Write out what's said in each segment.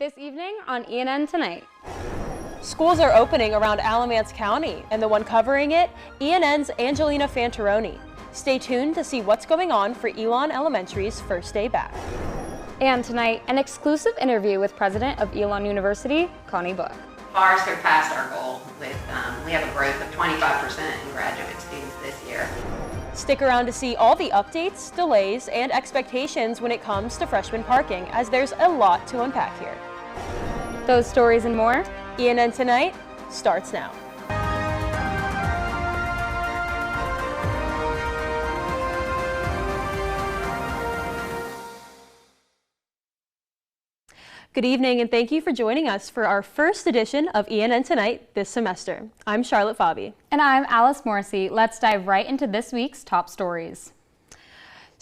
This evening on ENN Tonight. Schools are opening around Alamance County, and the one covering it, ENN's Anjolina Fantaroni. Stay tuned to see what's going on for Elon Elementary's first day back. And tonight, an exclusive interview with President of Elon University, Connie Book. Far surpassed our goal with, we have a growth of 25% in graduate students this year. Stick around to see all the updates, delays, and expectations when it comes to freshman parking, as there's a lot to unpack here. Those stories and more, ENN Tonight starts now. Good evening, and thank you for joining us for our first edition of ENN Tonight this semester. I'm Charlotte Pfabe. And I'm Alice Morrissey. Let's dive right into this week's top stories.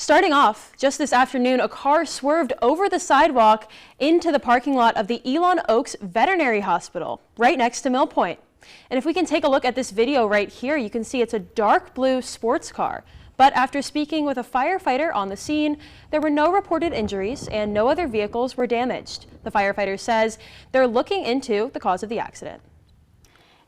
Starting off, just this afternoon, a car swerved over the sidewalk into the parking lot of the Elon Oaks Veterinary Hospital, right next to Mill Point. And if we can take a look at this video right here, you can see it's a dark blue sports car. But after speaking with a firefighter on the scene, there were no reported injuries and no other vehicles were damaged. The firefighter says they're looking into the cause of the accident.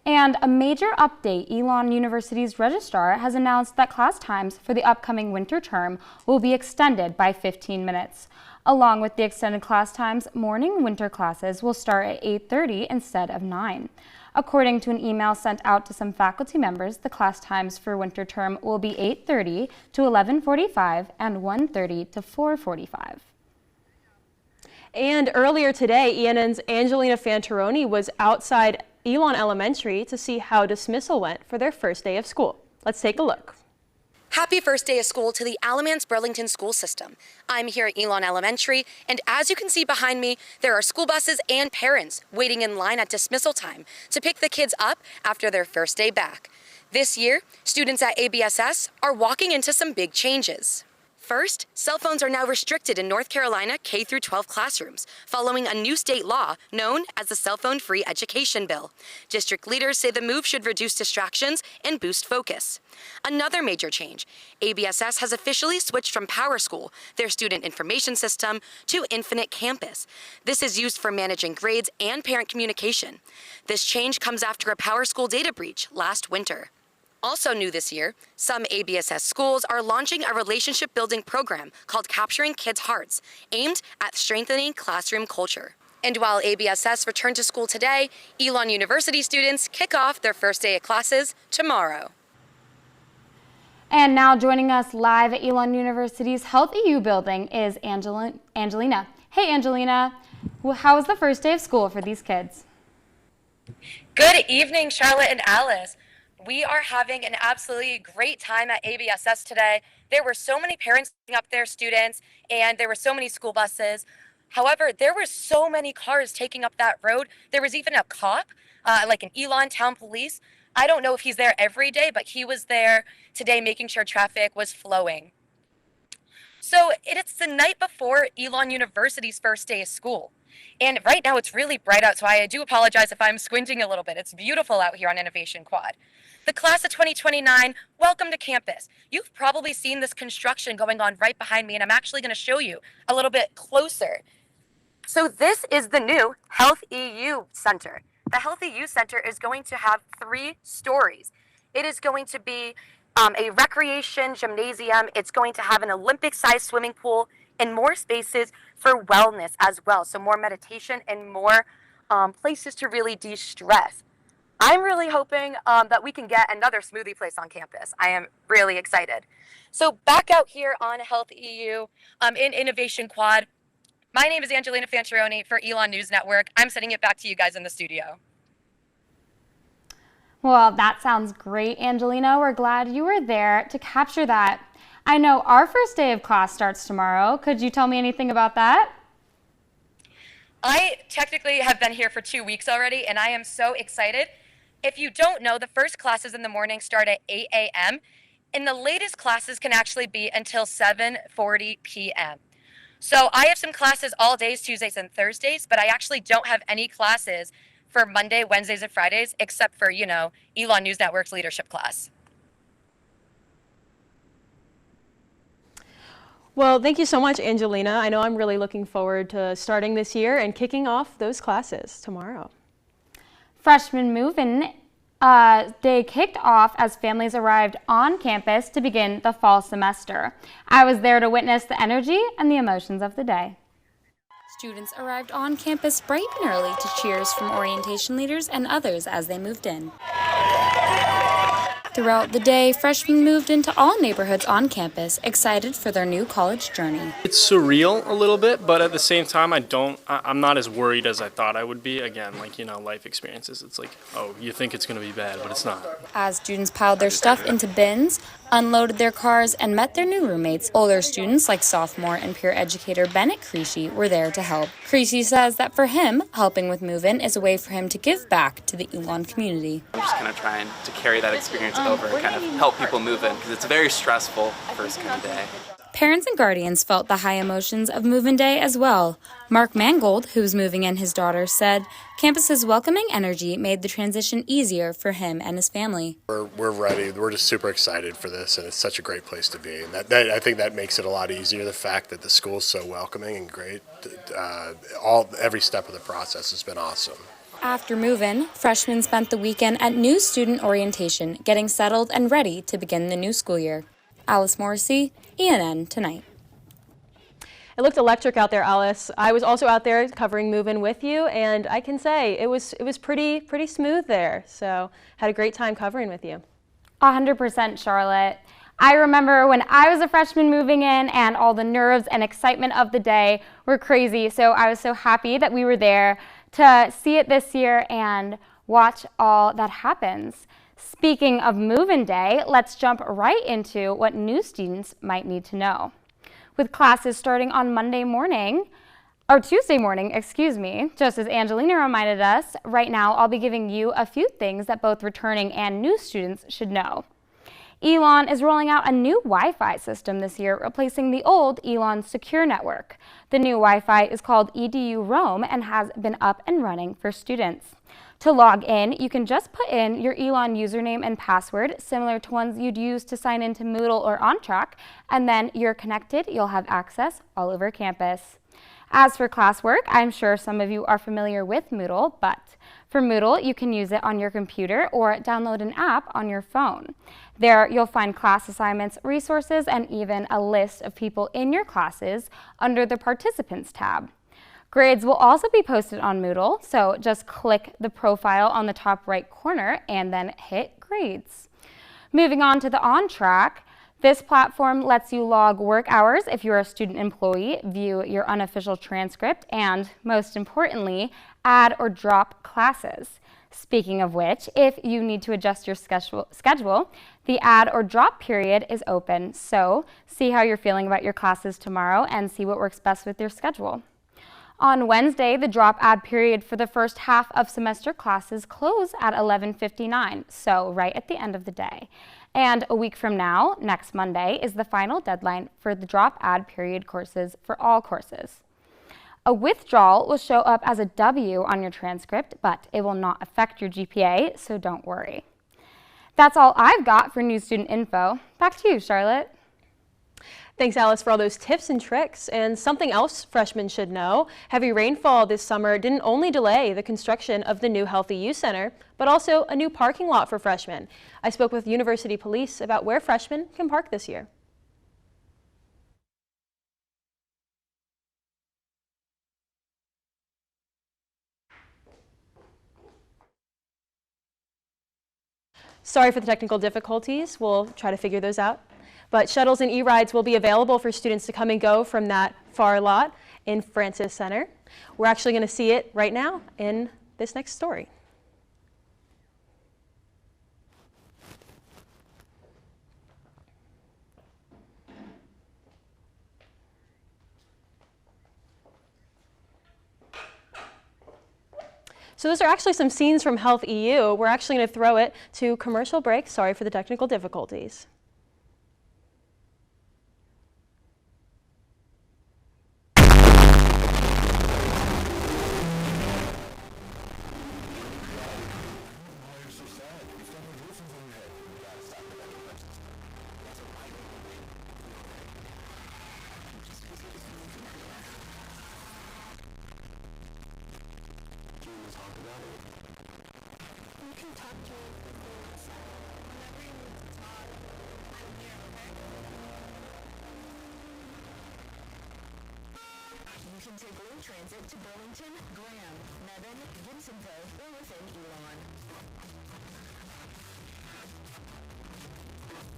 And a major update, Elon University's registrar has announced that class times for the upcoming winter term will be extended by 15 minutes. Along with the extended class times, morning and winter classes will start at 8:30 instead of 9. According to an email sent out to some faculty members, the class times for winter term will be 8:30 to 11:45 and 1:30 to 4:45. And earlier today, ENN's Anjolina Fantaroni was outside Elon Elementary to see how dismissal went for their first day of school. Let's take a look. Happy first day of school to the Alamance Burlington school system. I'm here at Elon Elementary, and as you can see behind me, there are school buses and parents waiting in line at dismissal time to pick the kids up after their first day back. This year, students at ABSS are walking into some big changes. First, cell phones are now restricted in North Carolina K-12 classrooms, following a new state law known as the Cell Phone Free Education Bill. District leaders say the move should reduce distractions and boost focus. Another major change, ABSS has officially switched from PowerSchool, their student information system, to Infinite Campus. This is used for managing grades and parent communication. This change comes after a PowerSchool data breach last winter. Also new this year, some ABSS schools are launching a relationship-building program called Capturing Kids' Hearts, aimed at strengthening classroom culture. And while ABSS returned to school today, Elon University students kick off their first day of classes tomorrow. And now joining us live at Elon University's Health EU building is Anjolina. Hey, Anjolina. How was the first day of school for these kids? Good evening, Charlotte and Alice. We are having an absolutely great time at ABSS today. There were so many parents picking up their students, and there were so many school buses. However, there were so many cars taking up that road. There was even a cop, like an Elon Town Police. I don't know if he's there every day, but he was there today making sure traffic was flowing. So it's the night before Elon University's first day of school. And right now it's really bright out, so I do apologize if I'm squinting a little bit. It's beautiful out here on Innovation Quad. The class of 2029, welcome to campus. You've probably seen this construction going on right behind me, and I'm actually going to show you a little bit closer. So this is the new Health EU Center. The Health EU Center is going to have 3 stories. It is going to be a recreation gymnasium. It's going to have an Olympic-sized swimming pool and more spaces for wellness as well. So more meditation and more places to really de-stress. I'm really hoping that we can get another smoothie place on campus. I am really excited. So back out here on Health EU in Innovation Quad, my name is Anjolina Fantaroni for Elon News Network. I'm sending it back to you guys in the studio. Well, that sounds great, Anjolina. We're glad you were there to capture that. I know our first day of class starts tomorrow. Could you tell me anything about that? I technically have been here for 2 weeks already, and I am so excited. If you don't know, the first classes in the morning start at 8 a.m., and the latest classes can actually be until 7:40 p.m. So I have some classes all days, Tuesdays and Thursdays, but I actually don't have any classes for Monday, Wednesdays, and Fridays, except for, Elon News Network's leadership class. Well, thank you so much, Anjolina. I know I'm really looking forward to starting this year and kicking off those classes tomorrow. Freshman move-in day kicked off as families arrived on campus to begin the fall semester. I was there to witness the energy and the emotions of the day. Students arrived on campus bright and early to cheers from orientation leaders and others as they moved in. Throughout the day, freshmen moved into all neighborhoods on campus, excited for their new college journey. It's surreal a little bit, but at the same time, I'm not as worried as I thought I would be. Again, like, life experiences, it's like, oh, you think it's going to be bad, but it's not. As students piled their stuff into bins, unloaded their cars, and met their new roommates, older students like sophomore and peer educator Bennett Creasy were there to help. Creasy says that for him, helping with move-in is a way for him to give back to the Elon community. I'm just kind of trying to carry that experience over and kind of help people move in because it's a very stressful first kind of day. Parents and guardians felt the high emotions of move-in day as well. Mark Mangold, who's moving in his daughter, said campus's welcoming energy made the transition easier for him and his family. We're ready. We're just super excited for this, and it's such a great place to be. And I think that makes it a lot easier, the fact that the school's so welcoming and great. Every step of the process has been awesome. After move-in, freshmen spent the weekend at new student orientation, getting settled and ready to begin the new school year. Alice Morrissey, ENN Tonight. It looked electric out there, Alice. I was also out there covering move-in with you, and I can say it was pretty smooth there. So had a great time covering with you. 100%, Charlotte. I remember when I was a freshman moving in and all the nerves and excitement of the day were crazy. So I was so happy that we were there to see it this year and watch all that happens. Speaking of move-in day, let's jump right into what new students might need to know. With classes starting on Tuesday morning, just as Anjolina reminded us, right now I'll be giving you a few things that both returning and new students should know. Elon is rolling out a new Wi-Fi system this year, replacing the old Elon Secure Network. The new Wi-Fi is called EDU Roam and has been up and running for students. To log in, you can just put in your Elon username and password, similar to ones you'd use to sign into Moodle or OnTrack, and then you're connected. You'll have access all over campus. As for classwork, I'm sure some of you are familiar with Moodle, but for Moodle, you can use it on your computer or download an app on your phone. There, you'll find class assignments, resources, and even a list of people in your classes under the Participants tab. Grades will also be posted on Moodle, so just click the profile on the top right corner and then hit Grades. Moving on to the OnTrack, this platform lets you log work hours if you're a student employee, view your unofficial transcript, and most importantly, add or drop classes. Speaking of which, if you need to adjust your schedule, the add or drop period is open, so see how you're feeling about your classes tomorrow and see what works best with your schedule. On Wednesday, the drop add period for the first half of semester classes close at 11:59, so right at the end of the day. And a week from now, next Monday, is the final deadline for the drop add period courses for all courses. A withdrawal will show up as a W on your transcript, but it will not affect your GPA, so don't worry. That's all I've got for new student info. Back to you, Charlotte. Thanks, Alice, for all those tips and tricks. And something else freshmen should know, heavy rainfall this summer didn't only delay the construction of the new Healthy Youth Center, but also a new parking lot for freshmen. I spoke with University Police about where freshmen can park this year. Sorry for the technical difficulties. We'll try to figure those out. But shuttles and e-rides will be available for students to come and go from that far lot in Francis Center. We're actually going to see it right now in this next story. So those are actually some scenes from Health EU. We're actually going to throw it to commercial break. Sorry for the technical difficulties. to talk about it? You can talk to me outside. Whenever you need to talk, I'm here, okay? You can take Lein Transit to Burlington, Graham, Nevin, Gibsonville, or within Elon.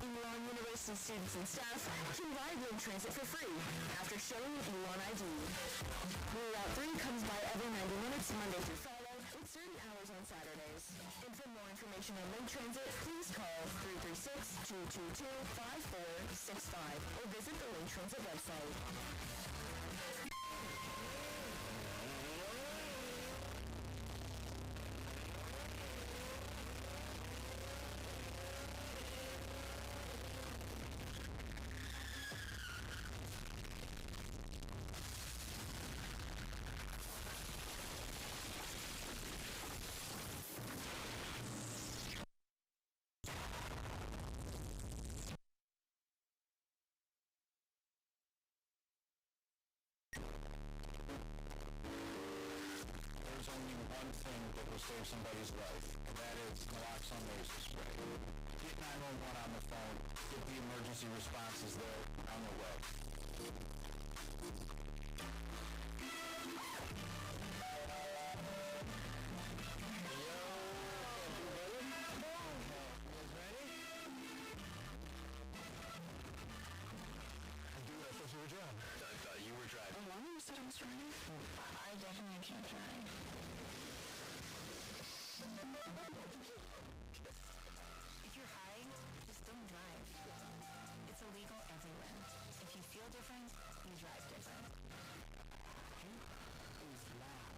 Elon University students and staff can ride Lein Transit for free after showing Elon ID. Route 3 comes by every 90 minutes, Monday through Friday, with certain hours on Saturdays. And for more information on Lein Transit, please call 336-222-5465 or visit the Lein Transit website. There's only one thing that will save somebody's life, and that is naloxone nasal spray. Get 911 on the phone. Get the emergency responses there on the way. I definitely can't drive. If you're high, just don't drive. It's illegal everywhere. If you feel different, you drive different. Hate is loud.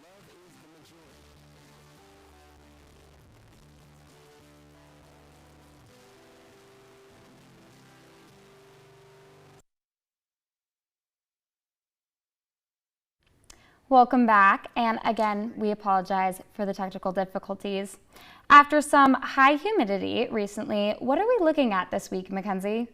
Love is the majority. Welcome back, and again, we apologize for the technical difficulties. After some high humidity recently, what are we looking at this week, Mackenzie?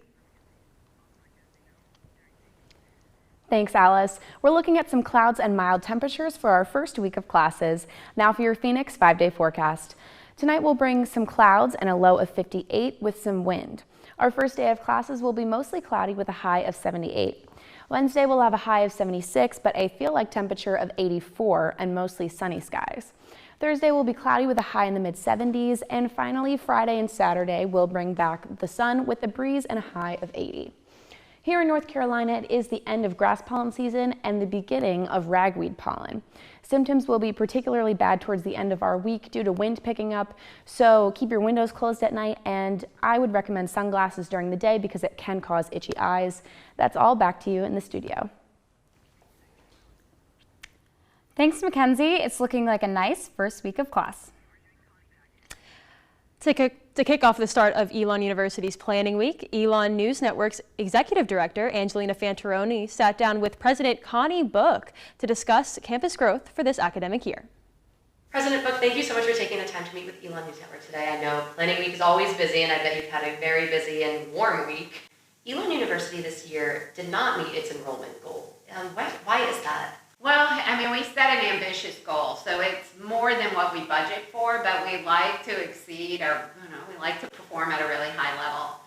Thanks, Alice. We're looking at some clouds and mild temperatures for our first week of classes. Now for your Phoenix 5-day forecast. Tonight we'll bring some clouds and a low of 58 with some wind. Our first day of classes will be mostly cloudy with a high of 78. Wednesday we'll have a high of 76, but a feel-like temperature of 84 and mostly sunny skies. Thursday will be cloudy with a high in the mid-70s, and finally Friday and Saturday will bring back the sun with a breeze and a high of 80. Here in North Carolina, it is the end of grass pollen season and the beginning of ragweed pollen. Symptoms will be particularly bad towards the end of our week due to wind picking up, so keep your windows closed at night, and I would recommend sunglasses during the day because it can cause itchy eyes. That's all. Back to you in the studio. Thanks, Mackenzie. It's looking like a nice first week of class. To kick off the start of Elon University's planning week, Elon News Network's Executive Director, Anjolina Fantaroni, sat down with President Connie Book to discuss campus growth for this academic year. President Book, thank you so much for taking the time to meet with Elon News Network today. I know planning week is always busy, and I bet you've had a very busy and warm week. Elon University this year did not meet its enrollment goal. Why is that? Well, I mean, we set an ambitious goal, so it's more than what we budget for, but we like to exceed, or we like to perform at a really high level.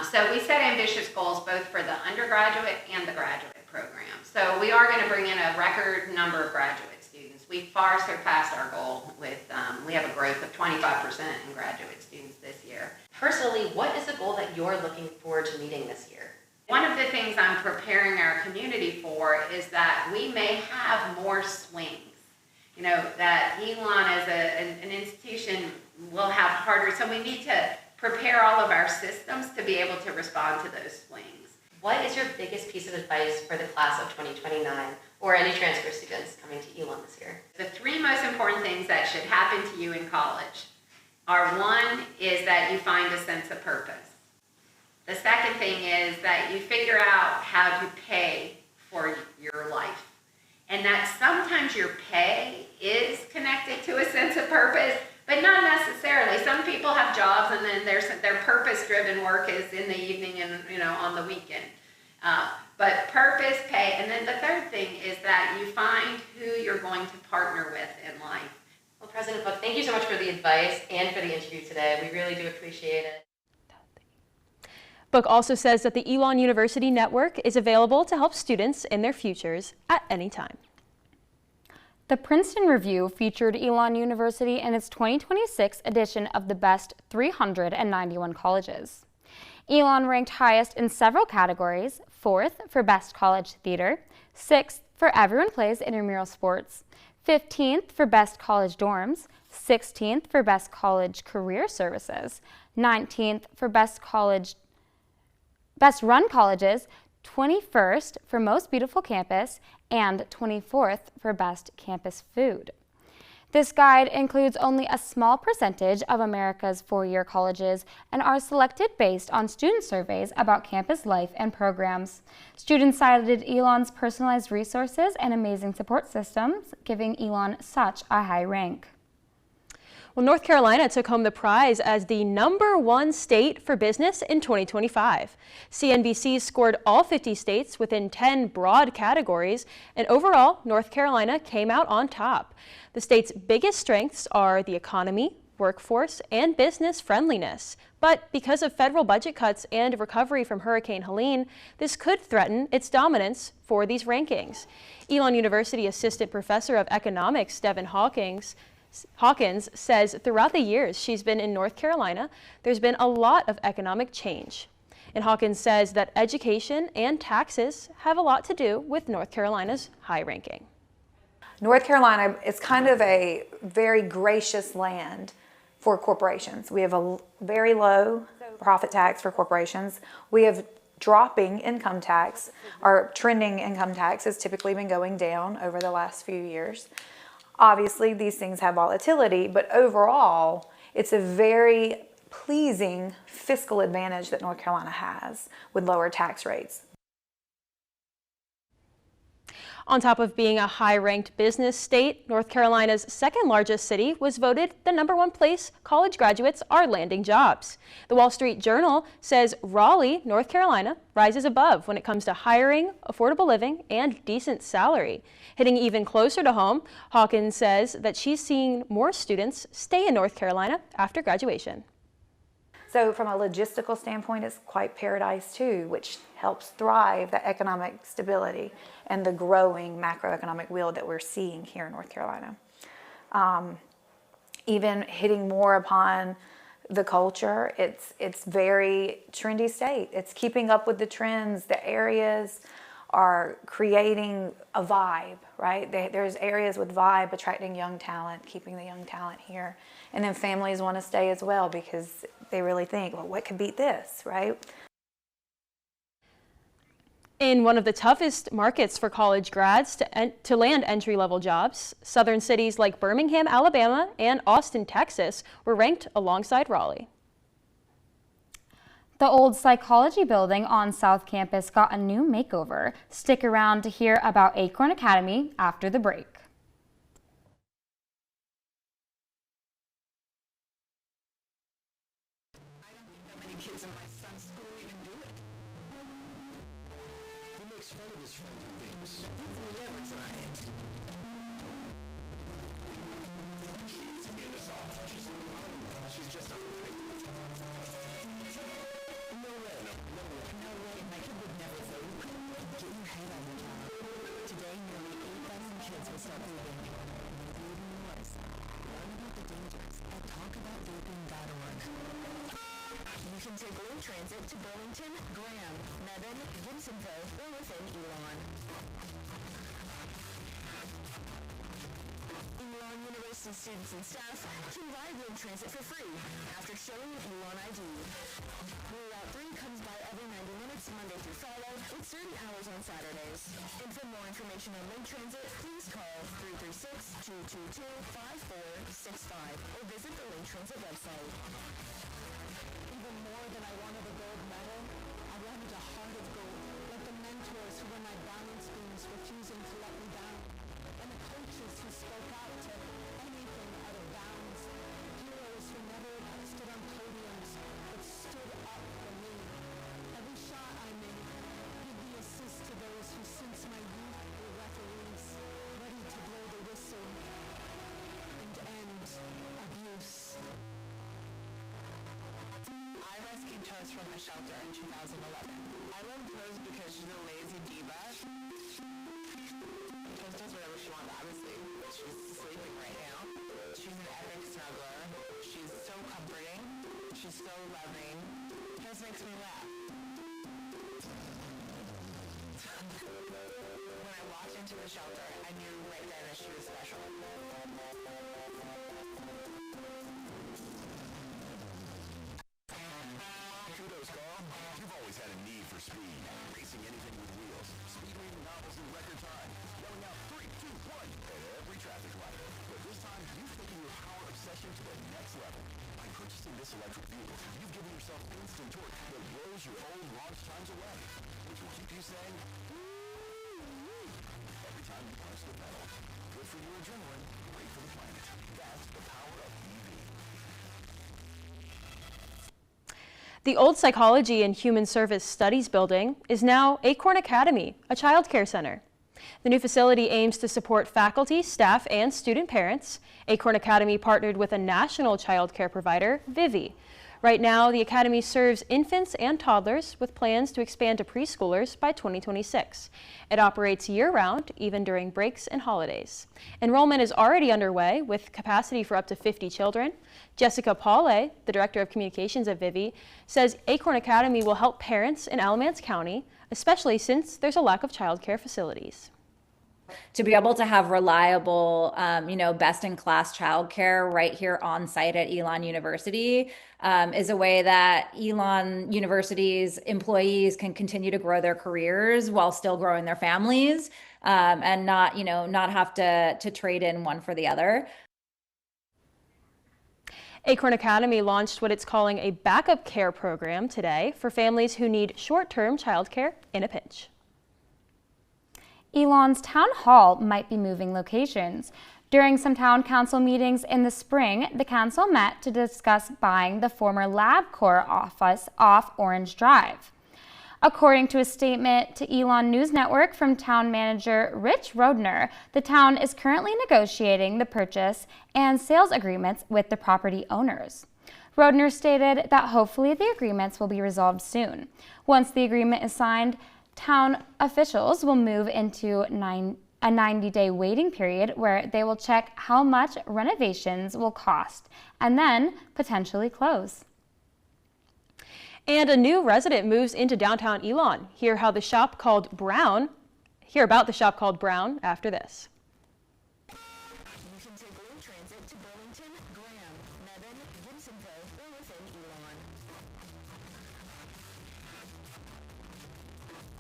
So we set ambitious goals both for the undergraduate and the graduate program. So we are going to bring in a record number of graduate students. We far surpassed our goal with, we have a growth of 25% in graduate students this year. Personally, what is the goal that you're looking forward to meeting this year? One of the things I'm preparing our community for is that we may have more swings. You know, that Elon as an institution will have harder, so we need to prepare all of our systems to be able to respond to those swings. What is your biggest piece of advice for the class of 2029 or any transfer students coming to Elon this year? The three most important things that should happen to you in college are, one is that you find a sense of purpose. The second thing is that you figure out how to pay for your life. And that sometimes your pay is connected to a sense of purpose, but not necessarily. Some people have jobs and then their purpose-driven work is in the evening and on the weekend. But purpose, pay, and then the third thing is that you find who you're going to partner with in life. Well, President Buck, thank you so much for the advice and for the interview today. We really do appreciate it. Book also says that the Elon University Network is available to help students in their futures at any time. The Princeton Review featured Elon University in its 2026 edition of the Best 391 Colleges. Elon ranked highest in several categories: 4th for Best College Theater, 6th for Everyone Plays Intramural Sports, 15th for Best College Dorms, 16th for Best College Career Services, 19th for Best Run Colleges, 21st for Most Beautiful Campus, and 24th for Best Campus Food. This guide includes only a small percentage of America's four-year colleges and are selected based on student surveys about campus life and programs. Students cited Elon's personalized resources and amazing support systems, giving Elon such a high rank. Well, North Carolina took home the prize as the #1 state for business in 2025. CNBC scored all 50 states within 10 broad categories, and overall, North Carolina came out on top. The state's biggest strengths are the economy, workforce, and business friendliness. But because of federal budget cuts and recovery from Hurricane Helene, this could threaten its dominance for these rankings. Elon University Assistant Professor of Economics, Devin Hawkins, says throughout the years she's been in North Carolina, there's been a lot of economic change. And Hawkins says that education and taxes have a lot to do with North Carolina's high ranking. North Carolina is kind of a very gracious land for corporations. We have a very low profit tax for corporations. We have dropping income tax. Our trending income tax has typically been going down over the last few years. Obviously, these things have volatility, but overall, it's a very pleasing fiscal advantage that North Carolina has with lower tax rates. On top of being a high-ranked business state, North Carolina's second largest city was voted the #1 place college graduates are landing jobs. The Wall Street Journal says Raleigh, North Carolina, rises above when it comes to hiring, affordable living, and decent salary. Hitting even closer to home, Hawkins says that she's seeing more students stay in North Carolina after graduation. So from a logistical standpoint, it's quite paradise too, which helps thrive that economic stability and the growing macroeconomic wheel that we're seeing here in North Carolina. Even hitting more upon the culture, it's very trendy state. It's keeping up with the trends. The areas are creating a vibe, right? There's areas with vibe attracting young talent, keeping the young talent here. And then families want to stay as well because they really think, well, what could beat this, right? In one of the toughest markets for college grads to land entry-level jobs, southern cities like Birmingham, Alabama, and Austin, Texas were ranked alongside Raleigh. The old psychology building on South Campus got a new makeover. Stick around to hear about Acorn Academy after the break. You can take Lein Transit to Burlington, Graham, Mebane, Gibsonville, or within Elon. Elon University students and staff can ride Lein Transit for free after showing Elon ID. Route 3 comes by every 90 minutes, Monday through Friday, with certain hours on Saturdays. And for more information on Lein Transit, please call 336-222-5465 or visit the Lein Transit website. Even more than I wanted a gold medal, I wanted a heart of gold, like the mentors who were my balance beams refusing to let me down, and the coaches who spoke out to anything out of bounds, heroes who never stood on podiums, but stood up for me. Every shot I made, give the assist to those who since my youth were referees. Cruz from a shelter in 2011. I love Cruz because she's a lazy diva. She just does whatever she wants, obviously. She's sleeping right now. She's an epic snuggler. She's so comforting. She's so loving. She just makes me laugh. When I walked into the shelter, I knew right then that she was special. Kudos, Carl. You've always had a need for speed. Racing anything with wheels. Speed reading novels in record time. Yelling out 3, 2, 1 at every traffic light. But this time, you've taken your power obsession to the next level. By purchasing this electric vehicle, you've given yourself instant torque that blows your old launch times away. Which will keep you saying, every time you punch the pedal. Good for your adrenaline, great for the planet. That's the power of EV. The old Psychology and Human Service Studies building is now Acorn Academy, a child care center. The new facility aims to support faculty, staff, and student parents. Acorn Academy partnered with a national child care provider, Vivi. Right now, the academy serves infants and toddlers with plans to expand to preschoolers by 2026. It operates year-round, even during breaks and holidays. Enrollment is already underway with capacity for up to 50 children. Jessica Pauley, the director of communications at Vivi, says Acorn Academy will help parents in Alamance County, especially since there's a lack of child care facilities. To be able to have reliable, best-in-class childcare right here on site at Elon University is a way that Elon University's employees can continue to grow their careers while still growing their families, and not have to trade in one for the other. Acorn Academy launched what it's calling a backup care program today for families who need short-term childcare in a pinch. Elon's town hall might be moving locations. During some town council meetings in the spring, the council met to discuss buying the former LabCorp office off Orange Drive. According to a statement to Elon News Network from town manager Rich Rodner, the town is currently negotiating the purchase and sales agreements with the property owners. Rodner stated that hopefully the agreements will be resolved soon. Once the agreement is signed, town officials will move into a 90-day waiting period where they will check how much renovations will cost and then potentially close. And a new resident moves into downtown Elon. Hear about the shop called Brown after this. You can take Lein Transit to Burlington, Graham, Nevin, Gibsonville, or within Elon.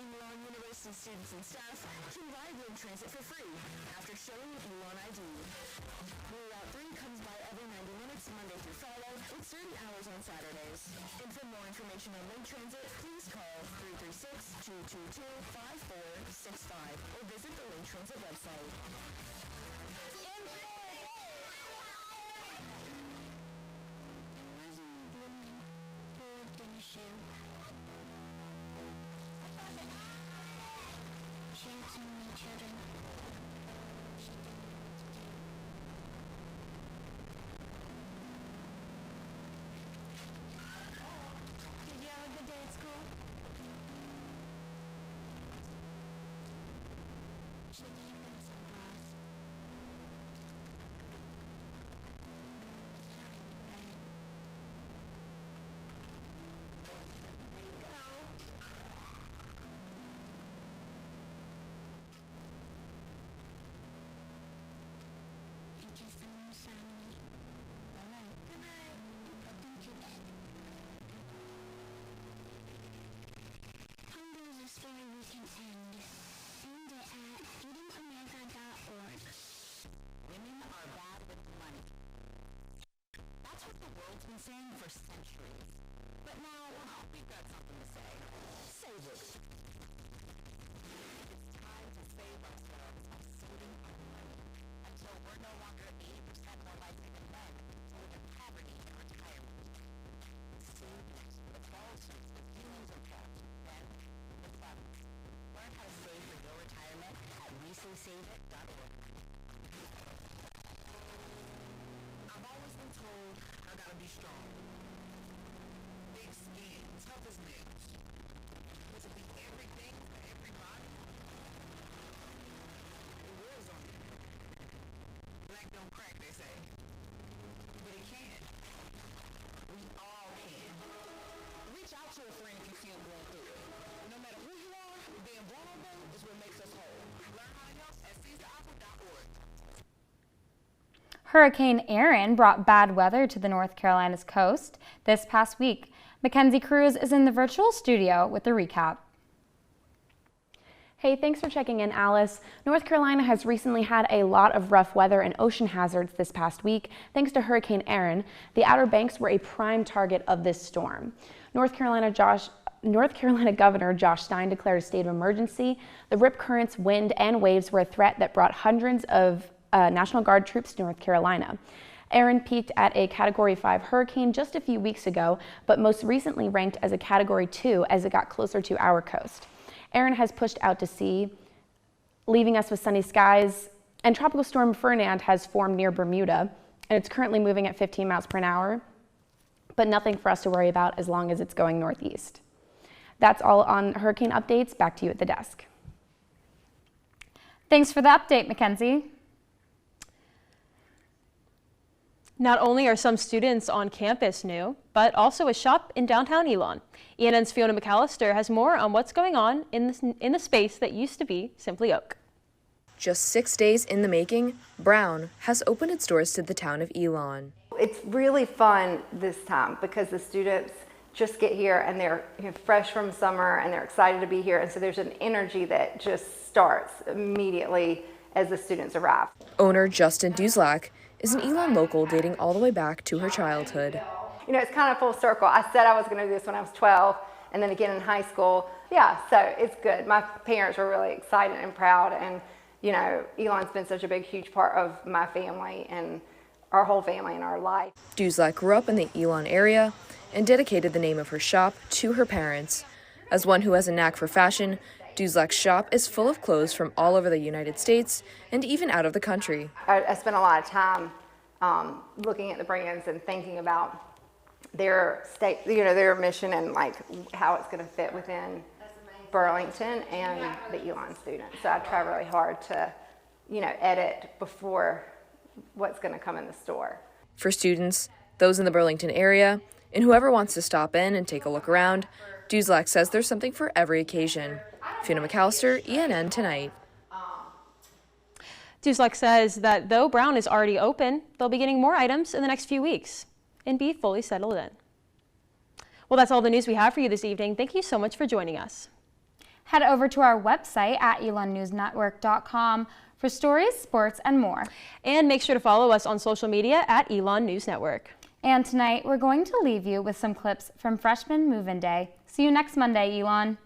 Elon University students and staff can ride Lein Transit for free after showing Elon ID. Route 3 comes by every 90 minutes Monday through Friday with certain hours on Saturdays. And for more information on Lein Transit, please call 336-222-5465 or visit the Lein Transit website. Did you have a good day at school? She did in some class. Story we can end. End it at eatingamerica.org. Women are bad with money. That's what the world's been saying for centuries. But now, we've got something to say. Save it. It's time to save ourselves by saving our money until we're no longer 80% more likely than men to live in poverty in retirement. Save next with all sorts of feelings of cash. Then, with Pfabe. Learn how to save for your retirement at weslysaveit.org. I've always been told I gotta be strong. Big schemes, tough as nails. But to be everything for everybody, it wears on you. Black don't crack, they say. But it can. We all can. Reach out to a friend if you feel going through it. No matter who you are, being vulnerable is what makes us whole. Learn how to help at seizetheapple.org. Hurricane Erin brought bad weather to the North Carolina's coast this past week. Mackenzie Cruz is in the virtual studio with the recap. Hey, thanks for checking in, Alice. North Carolina has recently had a lot of rough weather and ocean hazards this past week. Thanks to Hurricane Erin, the Outer Banks were a prime target of this storm. North Carolina Governor Josh Stein declared a state of emergency. The rip currents, wind, and waves were a threat that brought hundreds of National Guard troops to North Carolina. Erin peaked at a Category 5 hurricane just a few weeks ago, but most recently ranked as a Category 2 as it got closer to our coast. Erin has pushed out to sea, leaving us with sunny skies, and Tropical Storm Fernand has formed near Bermuda, and it's currently moving at 15 miles per hour, but nothing for us to worry about as long as it's going northeast. That's all on hurricane updates. Back to you at the desk. Thanks for the update, Mackenzie. Not only are some students on campus new, but also a shop in downtown Elon. ENN's Fiona McAllister has more on what's going on in the space that used to be Simply Oak. Just 6 days in the making, Brown has opened its doors to the town of Elon. It's really fun this time because the students just get here and they're fresh from summer and they're excited to be here, and so there's an energy that just starts immediately as the students arrive. Owner Justin Duzlak is an Elon local dating all the way back to her childhood. You know, it's kind of full circle. I said I was going to do this when I was 12, and then again in high school. Yeah, so it's good. My parents were really excited and proud, and you know, Elon's been such a big, huge part of my family and our whole family and our life. Duzlak grew up in the Elon area and dedicated the name of her shop to her parents. As one who has a knack for fashion, Duzlak's shop is full of clothes from all over the United States and even out of the country. I spent a lot of time looking at the brands and thinking about their state, you know, their mission and like how it's going to fit within Burlington and the Elon students. So I try really hard to, you know, edit before what's going to come in the store. For students, those in the Burlington area, and whoever wants to stop in and take a look around, Duzlak says there's something for every occasion. Fiona McAllister, ENN Tonight. Duzlak says that though Brown is already open, they'll be getting more items in the next few weeks and be fully settled in. Well, that's all the news we have for you this evening. Thank you so much for joining us. Head over to our website at elonnewsnetwork.com for stories, sports, and more. And make sure to follow us on social media at Elon News Network. And tonight, we're going to leave you with some clips from Freshman Move-In Day. See you next Monday, Elon.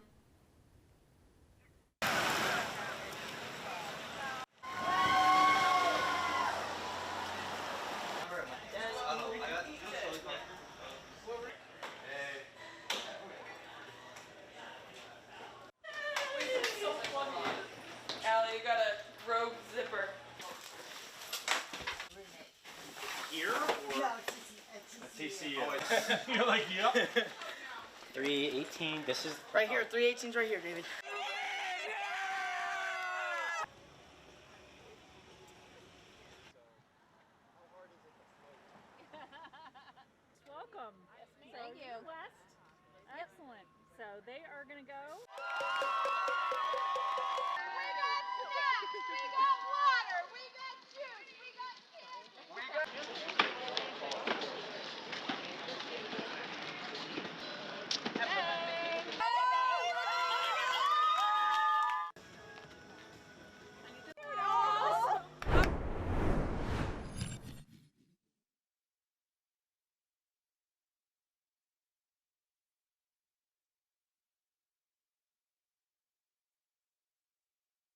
You're like, yep. 318, this is... Right here, 318's right here, David. Welcome. Thank you. West. Excellent. So they are going to go. We got snacks! We got